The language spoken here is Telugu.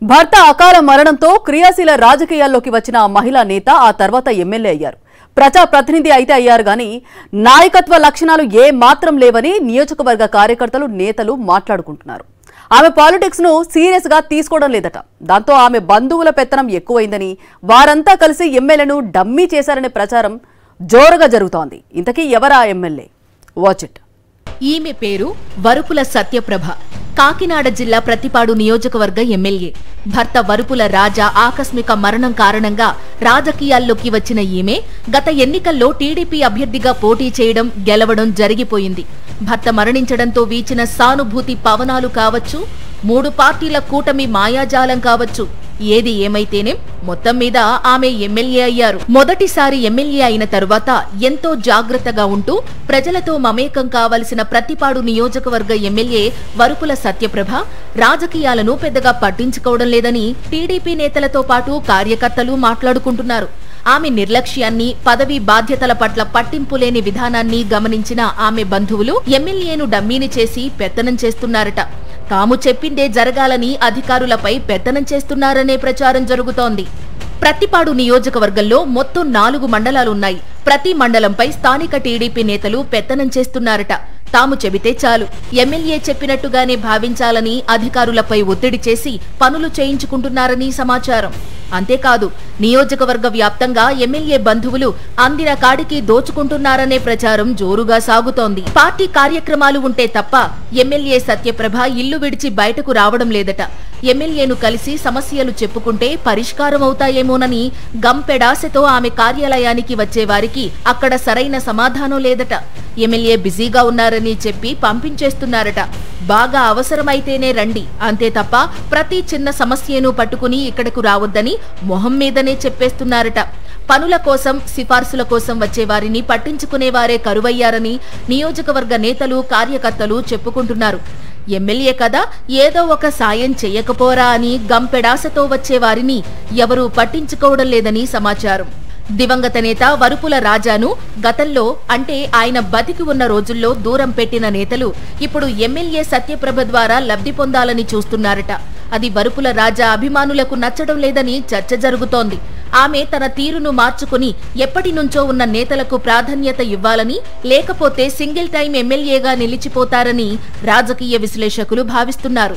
భర్త అకాల మరణంతో క్రియాశీల రాజకీయాల్లోకి వచ్చిన మహిళా నేత ఆ తర్వాత ఎమ్మెల్యే అయ్యారు. ప్రజా ప్రతినిధి అయితే అయ్యారు గాని నాయకత్వ లక్షణాలు ఏ మాత్రం లేవని నియోజకవర్గ కార్యకర్తలు నేతలు మాట్లాడుకుంటున్నారు. ఆమె పాలిటిక్స్ ను సీరియస్ గా తీసుకోవడం లేదట. దాంతో ఆమె బంధువుల పెత్తనం ఎక్కువైందని వారంతా కలిసి ఎమ్మెల్యేను డమ్మీ చేశారనే ప్రచారం జోరుగా జరుగుతోంది. ఇంతకీ ఎవరా ఎమ్మెల్యే? Watch it. ఈమె పేరు వరుపుల సత్యప్రభ. కాకినాడ జిల్లా ప్రతిపాడు నియోజకవర్గ ఎమ్మెల్యే. భర్త వరుపుల రాజా ఆకస్మిక మరణం కారణంగా రాజకీయాల్లోకి వచ్చిన ఈమె గత ఎన్నికల్లో టీడీపీ అభ్యర్థిగా పోటీ చేయడం, గెలవడం జరిగిపోయింది. భర్త మరణించడంతో వీచిన సానుభూతి పవనాలు కావచ్చు, 3 పార్టీల కూటమి మాయాజాలం కావచ్చు, ఏది ఏమైతేనేం మొత్తం మీద ఆమె ఎమ్మెల్యే అయ్యారు. మొదటిసారి ఎమ్మెల్యే అయిన తరువాత ఎంతో జాగ్రత్తగా ఉంటూ ప్రజలతో మమేకం కావలసిన ప్రతిపాడు నియోజకవర్గ ఎమ్మెల్యే వరుపుల సత్యప్రభ రాజకీయాలను పెద్దగా పట్టించుకోవడం లేదని టీడీపీ నేతలతో పాటు కార్యకర్తలు మాట్లాడుకుంటున్నారు. ఆమె నిర్లక్ష్యాన్ని, పదవీ బాధ్యతల పట్ల పట్టింపు లేని విధానాన్ని గమనించిన ఆమె బంధువులు ఎమ్మెల్యేను డమ్మీని చేసి పెత్తనం చేస్తున్నారట. తాము చెప్పిందే జరగాలని అధికారులపై పెత్తనం చేస్తున్నారనే ప్రచారం జరుగుతోంది. ప్రతిపాడు నియోజకవర్గంలో మొత్తం 4 మండలాలున్నాయి. ప్రతి మండలంపై స్థానిక టీడీపీ నేతలు పెత్తనం చేస్తున్నారట. తాము చెబితే చాలు, ఎమ్మెల్యే చెప్పినట్టుగానే భావించాలని అధికారులపై ఒత్తిడి చేసి పనులు చేయించుకుంటున్నారని సమాచారం. అంతేకాదు, నియోజకవర్గ వ్యాప్తంగా ఎమ్మెల్యే బంధువులు అందిన కాడికి దోచుకుంటున్నారనే ప్రచారం జోరుగా సాగుతోంది. పార్టీ కార్యక్రమాలు ఉంటే తప్ప ఎమ్మెల్యే సత్యప్రభ ఇల్లు విడిచి బయటకు రావడం లేదట. ఎమ్మెల్యేను కలిసి సమస్యలు చెప్పుకుంటే పరిష్కారం అవుతాయేమోనని గంపెడాశతో ఆమె కార్యాలయానికి వచ్చేవారికి అక్కడ సరైన సమాధానం లేదట. ఎమ్మెల్యే బిజీగా ఉన్నారని చెప్పి పంపించేస్తున్నారట. బాగా అవసరమైతేనే రండి, అంతే తప్ప ప్రతి చిన్న సమస్యను పట్టుకుని ఇక్కడకు రావద్దని మొహం మీదనే చెప్పేస్తున్నారట. పనుల కోసం, సిఫార్సుల కోసం వచ్చేవారిని పట్టించుకునేవారే కరువయ్యారని నియోజకవర్గ నేతలు, కార్యకర్తలు చెప్పుకుంటున్నారు. ఎమ్మెల్యే కదా, ఏదో ఒక సాయం చెయ్యకపోరా అని గంపెడాశతో వచ్చేవారిని ఎవరూ పట్టించుకోవడం లేదని సమాచారం. దివంగత నేత వరుపుల రాజాను గతంలో, అంటే ఆయన బతికి ఉన్న రోజుల్లో దూరం పెట్టిన నేతలు ఇప్పుడు ఎమ్మెల్యే సత్యప్రభ ద్వారా లబ్ధి పొందాలని చూస్తున్నారట. అది వరుపుల రాజా అభిమానులకు నచ్చడం లేదని చర్చ జరుగుతోంది. ఆమె తన తీరును మార్చుకుని ఎప్పటి నుంచో ఉన్న నేతలకు ప్రాధాన్యత ఇవ్వాలని, లేకపోతే సింగిల్ టైం ఎమ్మెల్యేగా నిలిచిపోతారని రాజకీయ విశ్లేషకులు భావిస్తున్నారు.